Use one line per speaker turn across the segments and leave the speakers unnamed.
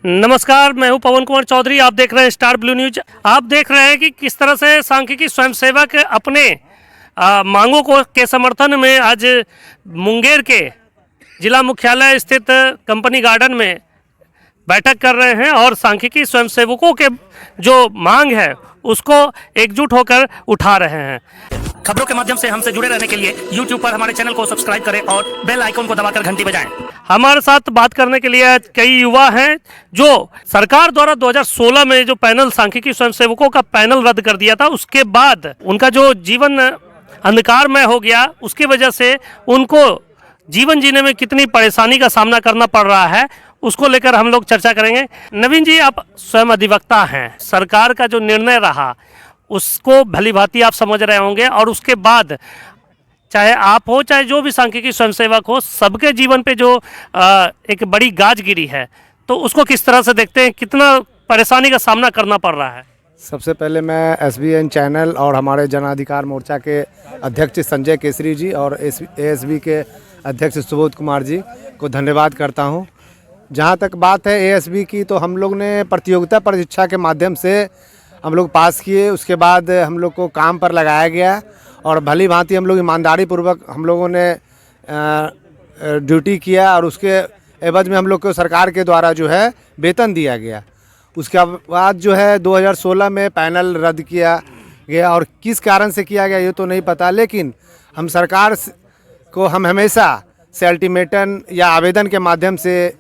नमस्कार, मैं हूं पवन कुमार चौधरी। आप देख रहे हैं स्टार ब्लू न्यूज। आप देख रहे हैं कि किस तरह से सांख्यिकी स्वयंसेवक अपने मांगों को के समर्थन में आज मुंगेर के जिला मुख्यालय स्थित कंपनी गार्डन में बैठक कर रहे हैं और सांख्यिकी स्वयंसेवकों के जो मांग है उसको एकजुट होकर उठा रहे हैं। खबरों के माध्यम से हमसे जुड़े रहने के लिए YouTube पर हमारे चैनल को सब्सक्राइब करें और बेल आइकन को दबाकर घंटी बजाएं। हमारे साथ बात करने के लिए कई युवा हैं जो सरकार द्वारा 2016 में जो पैनल सांख्यिकी स्वयंसेवकों का पैनल रद्द कर दिया था, उसके बाद उनका जो जीवन अंधकारमय हो गया, उसकी वजह से उनको जीवन जीने में कितनी परेशानी का सामना करना पड़ रहा है, उसको लेकर हम लोग चर्चा करेंगे। नवीन जी, आप स्वयं अधिवक्ता हैं। सरकार का जो निर्णय रहा उसको भली भांति आप समझ रहे होंगे और उसके बाद चाहे आप हो चाहे जो भी सांख्यिकी स्वयंसेवक हो, सबके जीवन पे जो एक बड़ी गाज गिरी है, तो उसको किस तरह से देखते हैं, कितना परेशानी का सामना करना पड़ रहा है?
सबसे पहले मैं SBN चैनल और हमारे जन अधिकार मोर्चा के अध्यक्ष संजय केसरी जी और ASB के अध्यक्ष सुबोध कुमार जी को धन्यवाद करता हूं। जहां तक बात है ASB की, तो हम लोग ने प्रतियोगिता परीक्षा के माध्यम से हम लोग पास किए। उसके बाद हम लोग को काम पर लगाया गया और भली भांति हम लोग ईमानदारी पूर्वक हम लोगों ने ड्यूटी किया और उसके एवज में हम लोग को सरकार के द्वारा जो है वेतन दिया गया। उसके बाद जो है 2016 में पैनल रद्द किया गया और किस कारण से किया गया ये तो नहीं पता, लेकिन हम सरकार को हम हमेशा से अल्टीमेटम या आवेदन के माध्यम से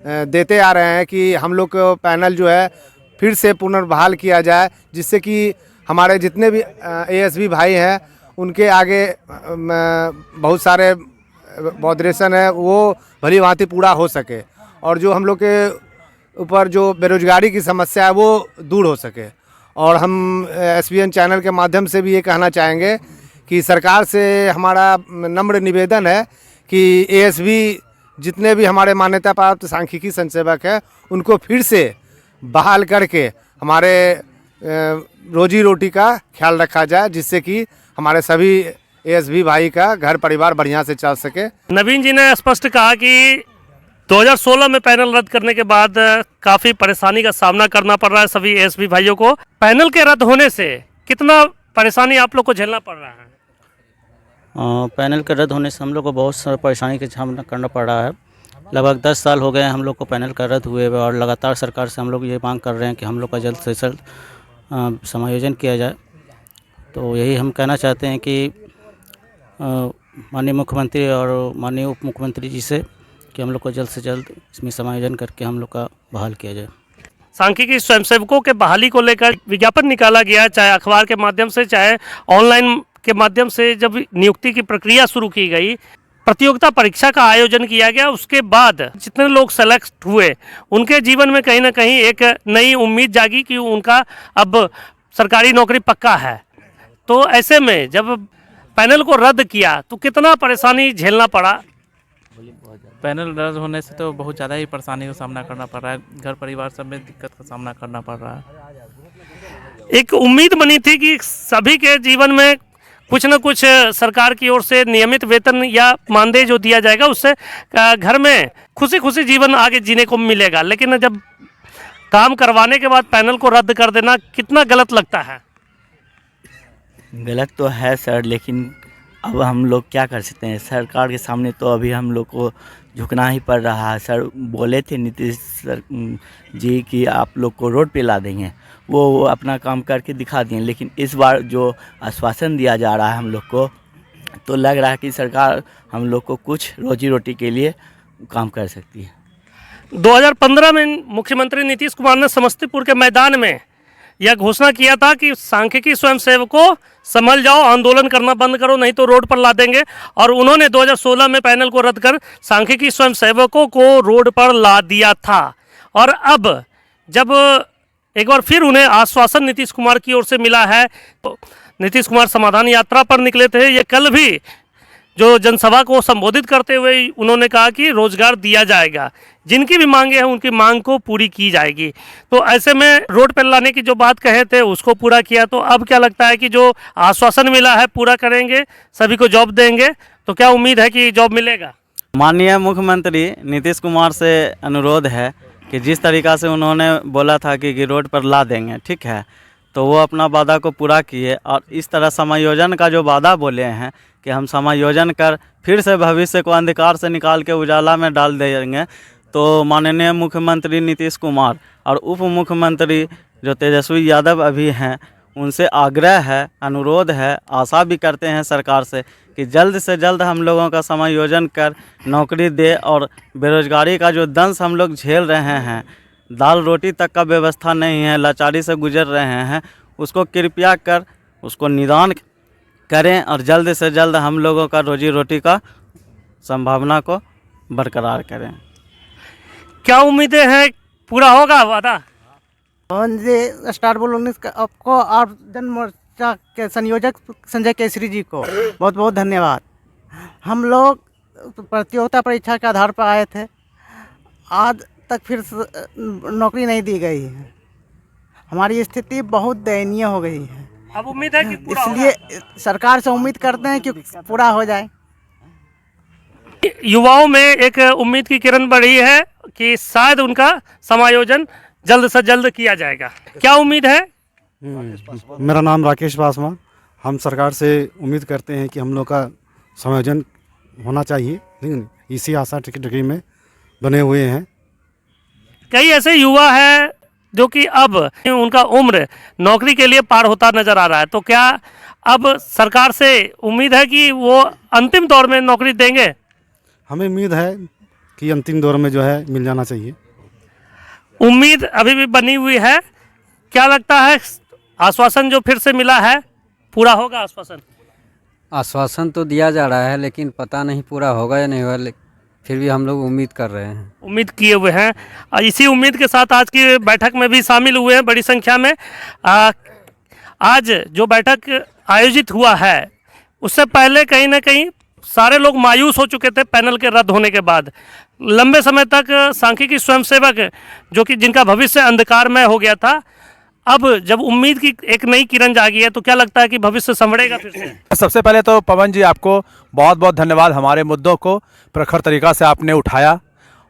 देते आ रहे हैं कि हम लोग को पैनल जो है फिर से पुनर्बहाल किया जाए, जिससे कि हमारे जितने भी ASB भाई हैं उनके आगे बहुत सारे बॉडरेशन है वो भली भांति पूरा हो सके और जो हम लोग के ऊपर जो बेरोजगारी की समस्या है वो दूर हो सके। और हम SBN चैनल के माध्यम से भी ये कहना चाहेंगे कि सरकार से हमारा नम्र निवेदन है कि ASB जितने भी हमारे मान्यता प्राप्त सांख्यिकी स्वयंसेवक हैं उनको फिर से बहाल करके हमारे रोजी रोटी का ख्याल रखा जाए, जिससे कि हमारे सभी ASB भाई का घर परिवार बढ़िया से चल सके।
नवीन जी ने स्पष्ट कहा कि 2016 में पैनल रद्द करने के बाद काफ़ी परेशानी का सामना करना पड़ रहा है सभी ASB भाइयों को। पैनल के रद्द होने से कितना परेशानी आप लोग को झेलना पड़ रहा है?
पैनल के रद्द होने से हम लोग को बहुत सारी परेशानी का सामना करना पड़ रहा है। लगभग 10 साल हो गए हैं हम लोग को पैनल का रद्द हुए और लगातार सरकार से हम लोग ये मांग कर रहे हैं कि हम लोग का जल्द से जल्द समायोजन किया जाए। तो यही हम कहना चाहते हैं कि माननीय मुख्यमंत्री और माननीय उप मुख्यमंत्री जी से कि हम लोग को जल्द से जल्द इसमें समायोजन करके हम लोग का बहाल किया जाए।
सांख्यिकी स्वयंसेवकों के बहाली को लेकर विज्ञापन निकाला गया, चाहे अखबार के माध्यम से चाहे ऑनलाइन के माध्यम से। जब नियुक्ति की प्रक्रिया शुरू की गई, प्रतियोगिता परीक्षा का आयोजन किया गया, उसके बाद जितने लोग सेलेक्ट हुए उनके जीवन में कहीं ना कहीं एक नई उम्मीद जागी कि उनका अब सरकारी नौकरी पक्का है। तो ऐसे में जब पैनल को रद्द किया तो कितना परेशानी झेलना पड़ा?
पैनल रद्द होने से तो बहुत ज़्यादा ही परेशानी का सामना करना पड़ रहा है। घर परिवार सब में दिक्कत का सामना करना पड़ रहा है।
एक उम्मीद बनी थी कि सभी के जीवन में कुछ न कुछ सरकार की ओर से नियमित वेतन या मानदेय जो दिया जाएगा उससे घर में खुशी खुशी जीवन आगे जीने को मिलेगा, लेकिन जब काम करवाने के बाद पैनल को रद्द कर देना कितना गलत लगता है?
गलत तो है सर, लेकिन अब हम लोग क्या कर सकते हैं। सरकार के सामने तो अभी हम लोग को झुकना ही पड़ रहा है। सर बोले थे नीतीश सर जी कि आप लोग को रोड पे ला देंगे, वो अपना काम करके दिखा दिए, लेकिन इस बार जो आश्वासन दिया जा रहा है हम लोग को, तो लग रहा है कि सरकार हम लोग को कुछ रोजी रोटी के लिए काम कर सकती है।
2015 में मुख्यमंत्री नीतीश कुमार ने समस्तीपुर के मैदान में यह घोषणा किया था कि सांख्यिकी स्वयंसेवकों संभल जाओ, आंदोलन करना बंद करो, नहीं तो रोड पर ला देंगे। और उन्होंने 2016 में पैनल को रद्द कर सांख्यिकी स्वयंसेवकों को रोड पर ला दिया था। और अब जब एक बार फिर उन्हें आश्वासन नीतीश कुमार की ओर से मिला है, तो नीतीश कुमार समाधान यात्रा पर निकले थे। ये कल भी जो जनसभा को संबोधित करते हुए उन्होंने कहा कि रोजगार दिया जाएगा, जिनकी भी मांगे हैं उनकी मांग को पूरी की जाएगी। तो ऐसे में रोड पर लाने की जो बात कहे थे उसको पूरा किया। तो अब क्या लगता है कि जो आश्वासन मिला है पूरा करेंगे, सभी को जॉब देंगे, तो क्या उम्मीद है कि जॉब मिलेगा?
माननीय मुख्यमंत्री नीतीश कुमार से अनुरोध है
कि जिस तरीक़ा से उन्होंने बोला था कि रोड पर ला देंगे, ठीक है, तो वो अपना वादा को पूरा किए। और इस तरह समायोजन का जो वादा बोले हैं कि हम समायोजन कर फिर से भविष्य को अंधकार से निकाल के उजाला में डाल देंगे, तो माननीय मुख्यमंत्री नीतीश कुमार और उप मुख्यमंत्री जो तेजस्वी यादव अभी हैं, उनसे आग्रह है, अनुरोध है, आशा भी करते हैं सरकार से कि जल्द से जल्द हम लोगों का समायोजन कर नौकरी दे और बेरोजगारी का जो दंश हम लोग झेल रहे हैं, दाल रोटी तक का व्यवस्था नहीं है, लाचारी से गुजर रहे हैं, उसको कृपया कर उसको निदान करें और जल्द से जल्द हम लोगों का रोजी रोटी का संभावना को बरकरार करें।
क्या उम्मीदें हैं, पूरा होगा वादा?
जी स्टार बुल का आपको और जन मोर्चा के संयोजक संजय केसरी जी को बहुत बहुत धन्यवाद। हम लोग प्रतियोगिता परीक्षा के आधार पर आए थे, आज तक फिर नौकरी नहीं दी गई है। हमारी स्थिति बहुत दयनीय हो गई है।
अब उम्मीद है कि पूरा
इसलिए सरकार से उम्मीद करते हैं कि पूरा हो जाए।
युवाओं में एक उम्मीद की किरण बढ़ी है कि शायद उनका समायोजन जल्द से जल्द किया जाएगा। क्या उम्मीद है?
मेरा नाम राकेश पासवान। हम सरकार से उम्मीद करते हैं कि हम लोग का समायोजन होना चाहिए, लेकिन इसी आशा डिग्री में बने हुए हैं।
कई ऐसे युवा हैं जो कि अब उनका उम्र नौकरी के लिए पार होता नजर आ रहा है, तो क्या अब सरकार से उम्मीद है कि वो अंतिम दौर में नौकरी देंगे?
हमें उम्मीद है कि अंतिम दौर में जो है मिल जाना चाहिए।
उम्मीद अभी भी बनी हुई है। क्या लगता है, आश्वासन जो फिर से मिला है पूरा होगा?
आश्वासन तो दिया जा रहा है, लेकिन पता नहीं पूरा होगा या नहीं होगा, फिर भी हम लोग उम्मीद कर रहे हैं,
उम्मीद किए हुए हैं। और इसी उम्मीद के साथ आज की बैठक में भी शामिल हुए हैं बड़ी संख्या में। आज जो बैठक आयोजित हुआ है उससे पहले कहीं ना कहीं सारे लोग मायूस हो चुके थे पैनल के रद्द होने के बाद। लंबे समय तक सांख्यिकी स्वयंसेवक जो कि जिनका भविष्य अंधकारमय हो गया था, अब जब उम्मीद की एक नई किरण जागी है, तो क्या लगता है कि भविष्य संवरेगा फिर से?
सबसे पहले तो पवन जी आपको बहुत बहुत धन्यवाद, हमारे मुद्दों को प्रखर तरीक़ा से आपने उठाया।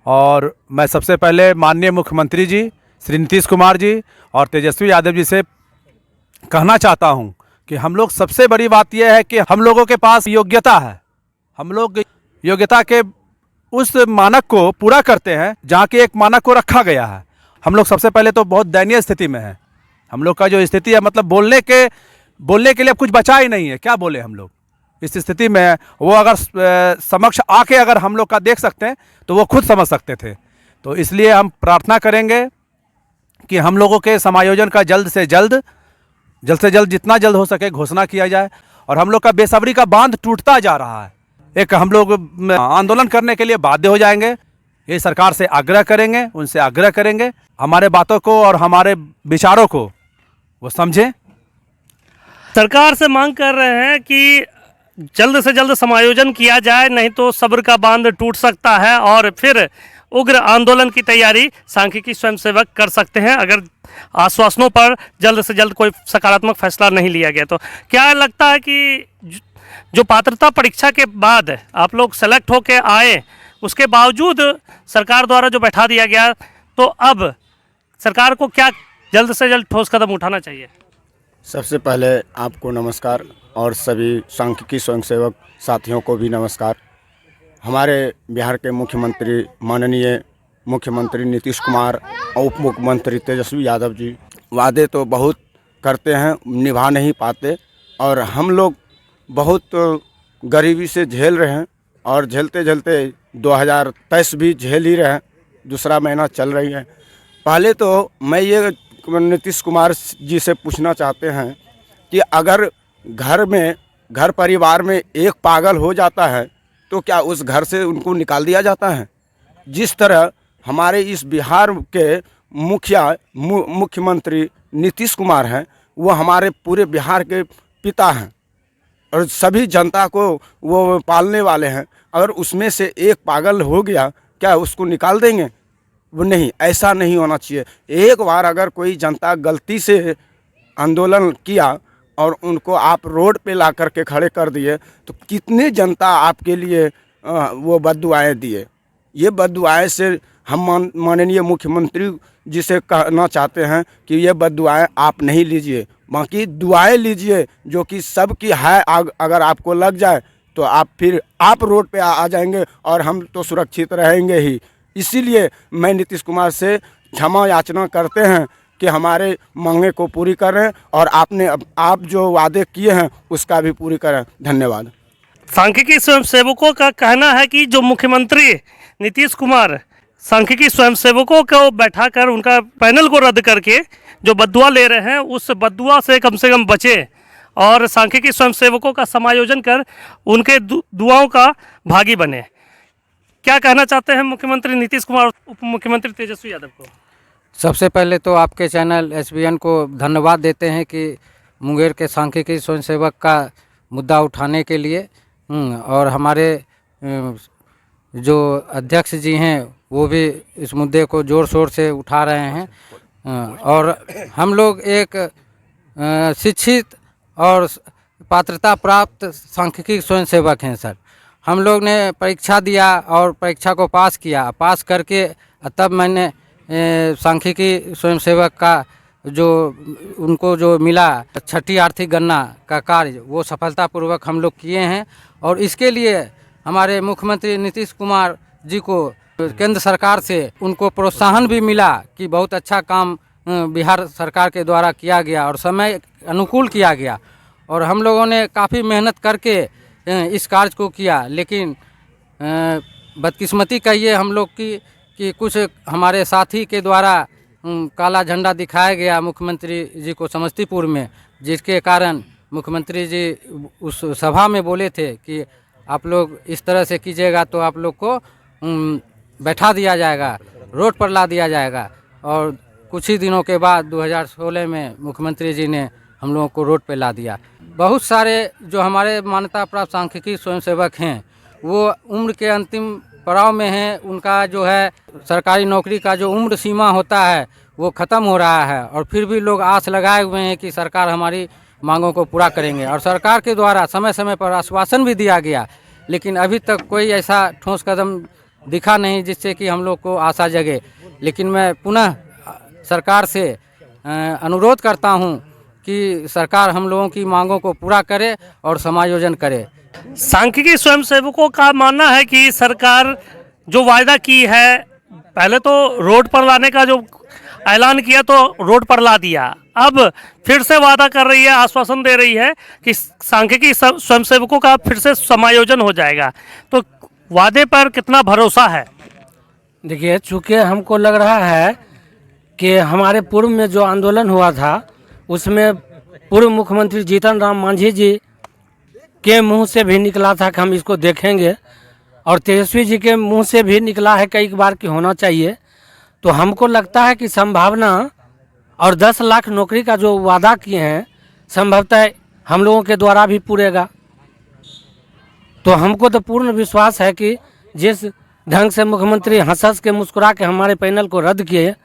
और मैं सबसे पहले माननीय मुख्यमंत्री जी श्री नीतीश कुमार जी और तेजस्वी यादव जी से कहना चाहता हूं कि हम लोग, सबसे बड़ी बात यह है कि हम लोगों के पास योग्यता है। हम लोग योग्यता के उस मानक को पूरा करते हैं जहाँ के एक मानक को रखा गया है। हम लोग सबसे पहले तो बहुत दयनीय स्थिति में है। हम लोग का जो स्थिति है, मतलब बोलने के लिए अब कुछ बचा ही नहीं है। क्या बोले हम लोग इस स्थिति में है। वो अगर समक्ष आके अगर हम लोग का देख सकते हैं तो वो खुद समझ सकते थे। तो इसलिए हम प्रार्थना करेंगे कि हम लोगों के समायोजन का जल्द से जल्द जितना जल्द हो सके घोषणा किया जाए। और हम लोग का बेसब्री का बांध टूटता जा रहा है। एक हम लोग आंदोलन करने के लिए बाध्य हो जाएंगे। ये सरकार से आग्रह करेंगे, उनसे आग्रह करेंगे हमारे बातों को और हमारे विचारों को वो समझें।
सरकार से मांग कर रहे हैं कि जल्द से जल्द समायोजन किया जाए, नहीं तो सब्र का बांध टूट सकता है और फिर उग्र आंदोलन की तैयारी सांख्यिकी स्वयंसेवक कर सकते हैं अगर आश्वासनों पर जल्द से जल्द कोई सकारात्मक फैसला नहीं लिया गया। तो क्या लगता है कि जो पात्रता परीक्षा के बाद आप लोग सेलेक्ट होके आए, उसके बावजूद सरकार द्वारा जो बैठा दिया गया, तो अब सरकार को क्या जल्द से जल्द ठोस कदम उठाना चाहिए?
सबसे पहले आपको नमस्कार और सभी सांख्यिकी स्वयंसेवक साथियों को भी नमस्कार। हमारे बिहार के मुख्यमंत्री माननीय मुख्यमंत्री नीतीश कुमार और उप मुख्यमंत्री तेजस्वी यादव जी वादे तो बहुत करते हैं, निभा नहीं पाते। और हम लोग बहुत गरीबी से झेल रहे हैं और झेलते झेलते 2023 भी झेल ही रहे हैं, दूसरा महीना चल रही है। पहले तो मैं ये नीतीश कुमार जी से पूछना चाहते हैं कि अगर घर परिवार में एक पागल हो जाता है तो क्या उस घर से उनको निकाल दिया जाता है? जिस तरह हमारे इस बिहार के मुख्यमंत्री नीतीश कुमार हैं, वो हमारे पूरे बिहार के पिता हैं और सभी जनता को वो पालने वाले हैं। अगर उसमें से एक पागल हो गया, क्या उसको निकाल देंगे? वो नहीं, ऐसा नहीं होना चाहिए। एक बार अगर कोई जनता गलती से आंदोलन किया और उनको आप रोड पे ला कर के खड़े कर दिए, तो कितने जनता आपके लिए वो बद्दुआएं दिए। ये बद्दुआएं से हम माननीय मुख्यमंत्री जी से कहना चाहते हैं कि ये बद्दुआएं आप नहीं लीजिए, बाकी दुआएं लीजिए जो कि सबकी है। अगर आपको लग जाए तो आप रोड पे आ जाएंगे और हम तो सुरक्षित रहेंगे ही। इसीलिए मैं नीतीश कुमार से क्षमा याचना करते हैं कि हमारे मांगे को पूरी करें और आप जो वादे किए हैं उसका भी पूरी करें। धन्यवाद।
सांख्यिकी स्वयंसेवकों का कहना है कि जो मुख्यमंत्री नीतीश कुमार सांख्यिकी स्वयंसेवकों को बैठाकर उनका पैनल को रद्द करके जो बद्दुआ ले रहे हैं उस बद्दुआ से कम बचे और सांख्यिकी स्वयंसेवकों का समायोजन कर उनके दुआओं का भागी बने। क्या कहना चाहते हैं मुख्यमंत्री नीतीश कुमार उप मुख्यमंत्री तेजस्वी यादव को?
सबसे पहले तो आपके चैनल SBN को धन्यवाद देते हैं कि मुंगेर के सांख्यिकी स्वयंसेवक का मुद्दा उठाने के लिए और हमारे जो अध्यक्ष जी हैं वो भी इस मुद्दे को ज़ोर शोर से उठा रहे हैं। और हम लोग एक शिक्षित और पात्रता प्राप्त सांख्यिकी स्वयंसेवक हैं सर। हम लोग ने परीक्षा दिया और परीक्षा को पास करके तब मैंने सांख्यिकी स्वयंसेवक का जो उनको जो मिला छठी आर्थिक गणना का कार्य वो सफलतापूर्वक हम लोग किए हैं। और इसके लिए हमारे मुख्यमंत्री नीतीश कुमार जी को केंद्र सरकार से उनको प्रोत्साहन भी मिला कि बहुत अच्छा काम बिहार सरकार के द्वारा किया गया और समय अनुकूल किया गया। और हम लोगों ने काफ़ी मेहनत करके इस कार्य को किया, लेकिन बदकिस्मती कहिए हम लोग की कि कुछ हमारे साथी के द्वारा काला झंडा दिखाया गया मुख्यमंत्री जी को समस्तीपुर में, जिसके कारण मुख्यमंत्री जी उस सभा में बोले थे कि आप लोग इस तरह से कीजिएगा तो आप लोग को बैठा दिया जाएगा, रोड पर ला दिया जाएगा। और कुछ ही दिनों के बाद 2016 में मुख्यमंत्री जी ने हम लोगों को रोड पे ला दिया। बहुत सारे जो हमारे मान्यता प्राप्त सांख्यिकी स्वयंसेवक हैं वो उम्र के अंतिम पड़ाव में हैं। उनका जो है सरकारी नौकरी का जो उम्र सीमा होता है वो ख़त्म हो रहा है और फिर भी लोग आस लगाए हुए हैं कि सरकार हमारी मांगों को पूरा करेंगे। और सरकार के द्वारा समय समय पर आश्वासन भी दिया गया, लेकिन अभी तक कोई ऐसा ठोस कदम दिखा नहीं जिससे कि हम लोग को आशा जगे। लेकिन मैं पुनः सरकार से अनुरोध करता हूं कि सरकार हम लोगों की मांगों को पूरा करे और समायोजन करे।
सांख्यिकी स्वयंसेवकों का मानना है कि सरकार जो वायदा की है, पहले तो रोड पर लाने का जो ऐलान किया तो रोड पर ला दिया, अब फिर से वादा कर रही है, आश्वासन दे रही है कि सांख्यिकी स्वयंसेवकों का फिर से समायोजन हो जाएगा। तो वादे पर कितना भरोसा है?
देखिए, चूँकि हमको लग रहा है कि हमारे पूर्व में जो आंदोलन हुआ था उसमें पूर्व मुख्यमंत्री जीतन राम मांझी जी के मुंह से भी निकला था कि हम इसको देखेंगे, और तेजस्वी जी के मुंह से भी निकला है कई बार कि होना चाहिए। तो हमको लगता है कि संभावना और 10 लाख नौकरी का जो वादा किए हैं संभवतः हम लोगों के द्वारा भी पूरेगा। तो हमको तो पूर्ण विश्वास है कि जिस ढंग से मुख्यमंत्री हंस के मुस्कुरा के हमारे पैनल को रद्द किए,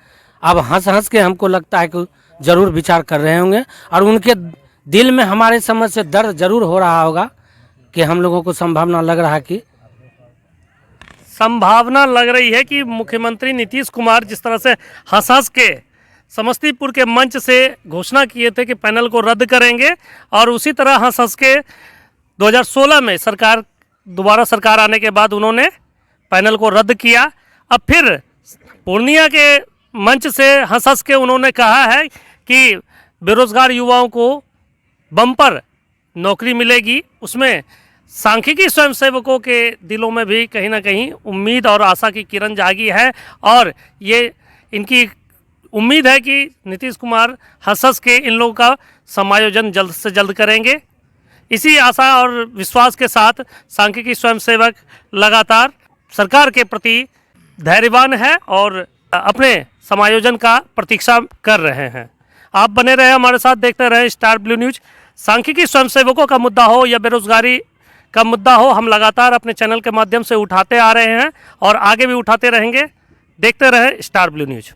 अब हंस के हमको लगता है कि ज़रूर विचार कर रहे होंगे और उनके दिल में हमारे समझ से दर्द जरूर हो रहा होगा कि हम लोगों को संभावना लग रही है कि मुख्यमंत्री नीतीश कुमार जिस तरह से हंस के समस्तीपुर के मंच से घोषणा किए थे कि पैनल को रद्द करेंगे, और उसी तरह हंस के 2016 में दोबारा सरकार आने के बाद उन्होंने पैनल को रद्द किया। अब फिर पूर्णिया के मंच से हंस के उन्होंने कहा है कि बेरोजगार युवाओं को बम्पर नौकरी मिलेगी। उसमें सांख्यिकी स्वयंसेवकों के दिलों में भी कहीं ना कहीं उम्मीद और आशा की किरण जागी है, और ये इनकी उम्मीद है कि नीतीश कुमार हंस के इन लोगों का समायोजन जल्द से जल्द करेंगे। इसी आशा और विश्वास के साथ सांख्यिकी स्वयंसेवक लगातार सरकार के प्रति धैर्यवान है और अपने समायोजन का प्रतीक्षा कर रहे हैं। आप बने रहे हमारे साथ, देखते रहे स्टार ब्लू न्यूज। सांख्यिकी स्वयंसेवकों का मुद्दा हो या बेरोजगारी का मुद्दा हो, हम लगातार अपने चैनल के माध्यम से उठाते आ रहे हैं और आगे भी उठाते रहेंगे। देखते रहे स्टार ब्लू न्यूज।